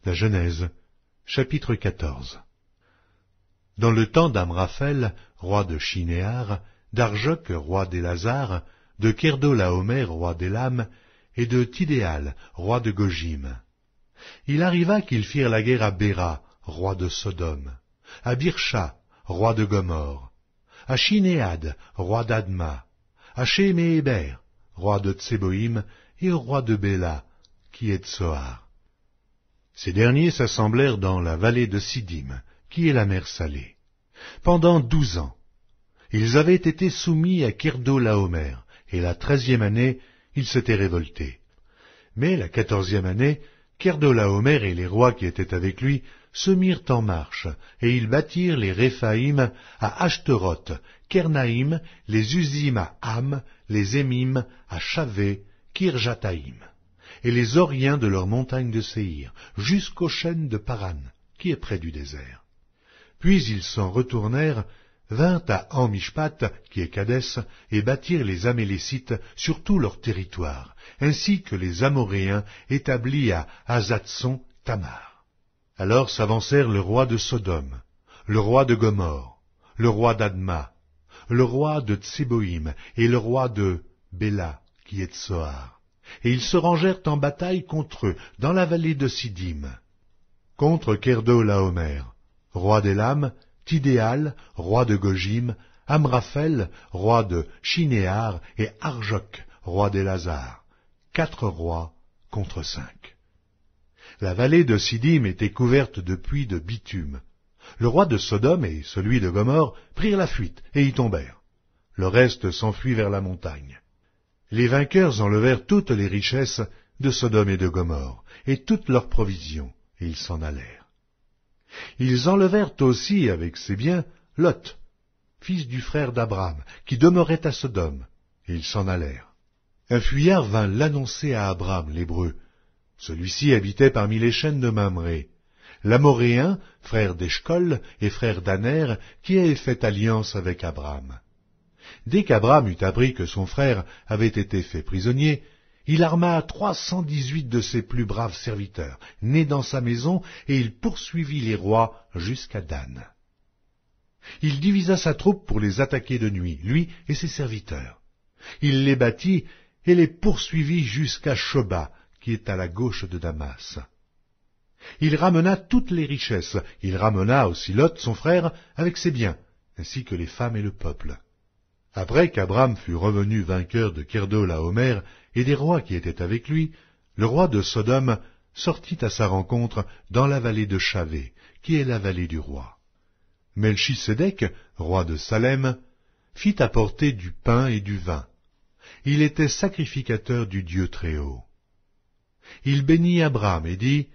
La Genèse, chapitre 14. Dans le temps d'Amraphel, roi de Shinéar, d'Arjoc, roi d'Élazar, de Kerdolaomer, roi d'Élam, et de Tidéal, roi de Gojim. Il arriva qu'ils firent la guerre à Béra, roi de Sodome, à Birsha, roi de Gomorre, à Shinéad, roi d'Adma, à Shéméhéber, roi de Tseboïm, et au roi de Béla, qui est de Tsoar. Ces derniers s'assemblèrent dans la vallée de Siddim, qui est la mer Salée. Pendant 12 ans, ils avaient été soumis à Kerdolaomer, et la 13e année, ils s'étaient révoltés. Mais la 14e année, Kerdolaomer et les rois qui étaient avec lui se mirent en marche, et ils bâtirent les Réphaïm à Ashtaroth, Kernaïm, les Uzim à Ham, les Émim à Shavé, Kirjataïm, et les Oriens de leur montagne de Séhir, jusqu'aux chênes de Paran, qui est près du désert. Puis ils s'en retournèrent, vinrent à Amishpat, qui est Kadès, et bâtirent les Amélécites sur tout leur territoire, ainsi que les Amoréens établis à Hazatson Tamar. Alors s'avancèrent le roi de Sodome, le roi de Gomorre, le roi d'Adma, le roi de Tseboïm et le roi de Béla, qui est de Tsoar, et ils se rangèrent en bataille contre eux dans la vallée de Siddim. Contre Kerdolaomer, roi d'Élam, Tidéal, roi de Gojim, Amraphel, roi de Shinéar, et Arjoc, roi d'Élazar, 4 rois contre 5. La vallée de Siddim était couverte de puits de bitume. Le roi de Sodome et celui de Gomorre prirent la fuite et y tombèrent. Le reste s'enfuit vers la montagne. Les vainqueurs enlevèrent toutes les richesses de Sodome et de Gomorre, et toutes leurs provisions, et ils s'en allèrent. Ils enlevèrent aussi avec ses biens Lot, fils du frère d'Abram, qui demeurait à Sodome, et ils s'en allèrent. Un fuyard vint l'annoncer à Abram, l'Hébreu. Celui-ci habitait parmi les chênes de Mamré, l'Amoréen, frère d'Eshcol et frère d'Aner, qui avait fait alliance avec Abram. Dès qu'Abram eut appris que son frère avait été fait prisonnier, il arma 318 de ses plus braves serviteurs, nés dans sa maison, et il poursuivit les rois jusqu'à Dan. Il divisa sa troupe pour les attaquer de nuit, lui et ses serviteurs. Il les battit et les poursuivit jusqu'à Shoba, qui est à la gauche de Damas. Il ramena toutes les richesses, il ramena aussi Lot, son frère, avec ses biens, ainsi que les femmes et le peuple. Après qu'Abram fut revenu vainqueur de Kerdolaomer et des rois qui étaient avec lui, le roi de Sodome sortit à sa rencontre dans la vallée de Shavé, qui est la vallée du roi. Melchisédek, roi de Salem, fit apporter du pain et du vin. Il était sacrificateur du Dieu Très-Haut. Il bénit Abram et dit,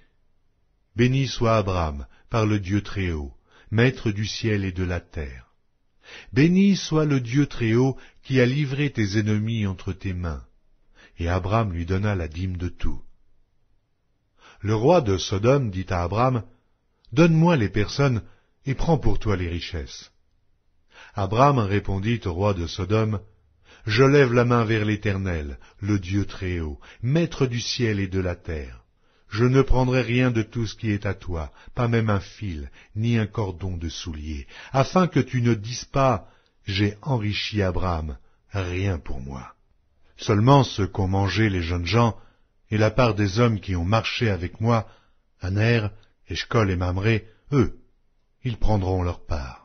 « Béni soit Abram par le Dieu Très-Haut, maître du ciel et de la terre. Béni soit le Dieu Très-Haut qui a livré tes ennemis entre tes mains. » Et Abram lui donna la dîme de tout. Le roi de Sodome dit à Abram, « Donne-moi les personnes et prends pour toi les richesses. » Abram répondit au roi de Sodome, « Je lève la main vers l'Éternel, le Dieu Très-Haut, maître du ciel et de la terre. Je ne prendrai rien de tout ce qui est à toi, pas même un fil, ni un cordon de soulier, afin que tu ne dises pas, j'ai enrichi Abram, rien pour moi. Seulement ce qu'ont mangé les jeunes gens, et la part des hommes qui ont marché avec moi, Aner, Eshcol et Mamré, eux, ils prendront leur part. »